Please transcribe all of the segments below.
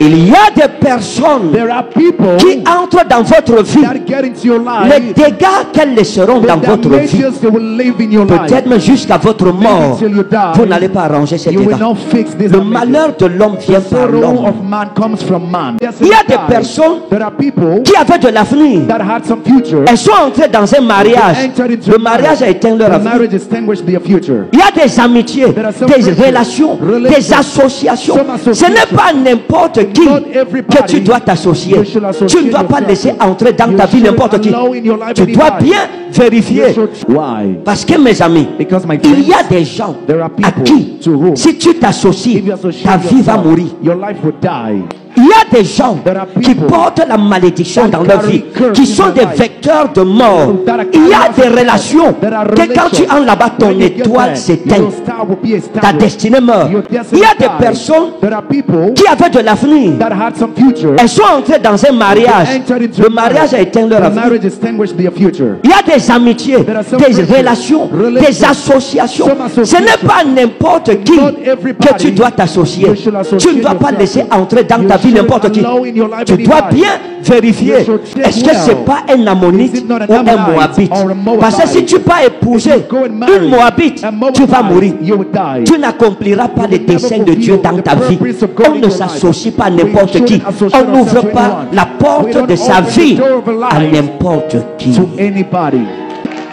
Il y a des personnes qui entrent dans votre vie. Les dégâts qu'elles laisseront dans votre vie, peut-être même jusqu'à votre mort, vous n'allez pas arranger ces dégâts. Le malheur de l'homme vient par l'homme. Il y a des personnes qui avaient de l'avenir. Elles sont entrées dans un mariage. Le mariage a éteint leur avenir. Il y a des amitiés, des relations, des associations. Ce n'est pas n'importe qui que tu dois t'associer. Tu ne dois pas laisser entrer dans ta vie n'importe qui. Tu dois bien vérifier. Parce que mes amis, il y a des gens à qui, si tu t'associes, ta vie va mourir. Il y a des gens qui portent la malédiction dans leur vie, qui sont des vecteurs de mort. Il y a des relations que quand tu entres là-bas, ton étoile s'éteint. Ta destinée meurt. Il y a des personnes qui avaient de l'avenir. Elles sont entrées dans un mariage. Le mariage a éteint leur avenir. Il y a des amitiés, des relations, des associations. Ce n'est pas n'importe qui que tu dois t'associer. Tu ne dois pas laisser entrer dans ta vie n'importe qui. Tu dois bien vérifier. Est-ce que c'est pas un ammonite ou un moabite? Parce que si tu pas épouser une moabite, tu vas mourir. Tu n'accompliras pas les desseins de Dieu dans ta vie. On ne s'associe pas à n'importe qui. On n'ouvre pas la porte de sa vie à n'importe qui.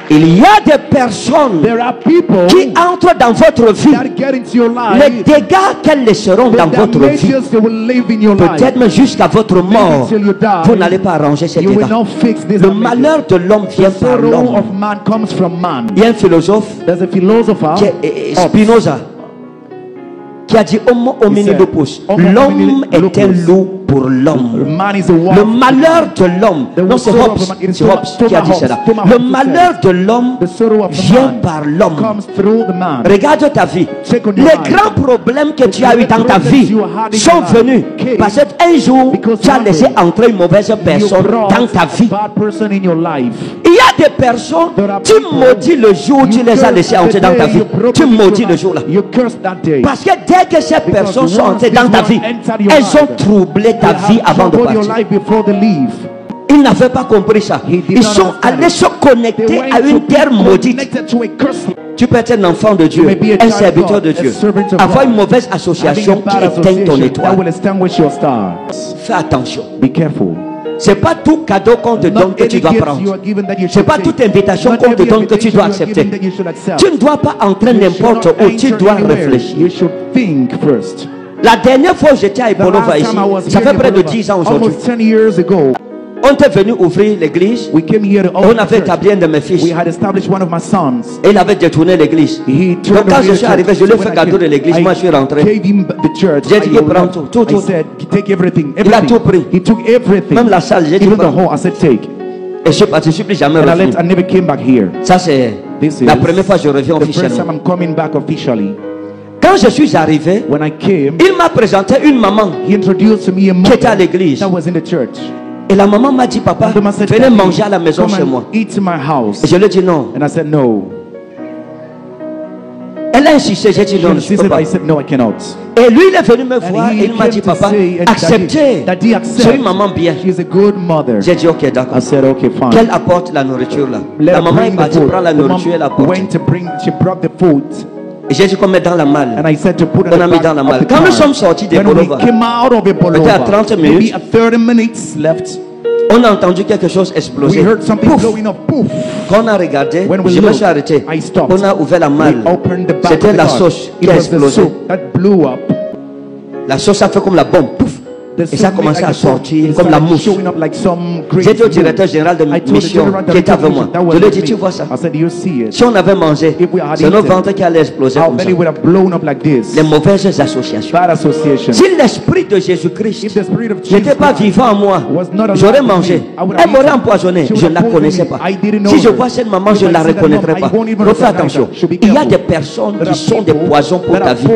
Il y a des personnes qui entrent dans votre vie. Les dégâts qu'elles laisseront dans votre vie, peut-être même jusqu'à votre mort, vous n'allez pas arranger ces dégâts. Le malheur de l'homme vient par l'homme. Il y a un philosophe qui est Spinoza, qui a dit Homo homini lupus. L'homme est un loup pour l'homme. Le malheur de l'homme, non, c'est Hobbes qui a dit cela. Le malheur de l'homme vient par l'homme. Regarde ta vie. Les grands problèmes que tu as eu dans ta vie sont venus parce qu'un jour tu as laissé entrer une mauvaise personne dans ta vie. Il y a des personnes, tu maudis le jour où tu les as laissés entrer dans ta vie. Tu maudis le jour là. Parce que dès que ces personnes sont entrées dans ta vie, elles ont troublé ta vie avant de partir. Ils n'avaient pas compris ça. Ils sont allés se connecter à une terre maudite. Tu peux être un enfant de Dieu, un serviteur de Dieu, avoir une mauvaise association qui éteint ton étoile. Fais attention. Ce n'est pas tout cadeau qu'on te donne que tu dois prendre. Ce n'est pas toute invitation qu'on te donne que tu dois accepter. Tu ne dois pas entrer n'importe où. Tu dois réfléchir. La dernière fois que j'étais à Ibolova ici, ça fait près de 10 ans aujourd'hui. On était venu ouvrir l'église. On avait établi un de mes fils. Et il avait détourné l'église. Donc quand je suis arrivé, je lui ai fait cadeau de l'église. Moi je suis rentré. J'ai dit qu'il prend tout. Il a tout pris. Même la salle, j'ai dit prends. Et je suis parti, je ne suis plus jamais revenu. Ça c'est la première fois que je reviens officiellement. Quand je suis arrivé, il m'a présenté une maman qui était à l'église. Et la maman m'a dit, papa, venez manger à la maison chez moi. Et je lui ai dit non. Elle a insisté, j'ai dit non, je ne peux pas. Et lui, il est venu me voir et il m'a dit, papa, acceptez. C'est une maman bien. J'ai dit, ok, d'accord. Qu'elle apporte la nourriture là. La maman est partie prendre la nourriture et la porte. Et j'ai dit qu'on met dans la malle. On a mis dans la malle. Quand nous sommes sortis des Bolova, peut-être à 30 minutes, on a entendu quelque chose exploser. Pouf. Quand on a regardé, je me suis arrêté. On a ouvert la malle. C'était la sauce qui a explosé. La sauce a fait comme la bombe. Pouf. Et ça a commencé à sortir comme la mouche. J'étais au directeur général de mission qui était avec moi. Je lui ai dit, tu vois ça? Si on avait mangé, c'est nos ventres qui allaient exploser comme ça. Les mauvaises associations. Si l'esprit de Jésus-Christ n'était pas vivant en moi, j'aurais mangé. Elle m'aurait empoisonné. Je ne la connaissais pas. Si je vois cette maman, je ne la reconnaîtrais pas. Donc fais attention. Il y a des personnes qui sont des poisons pour ta vie.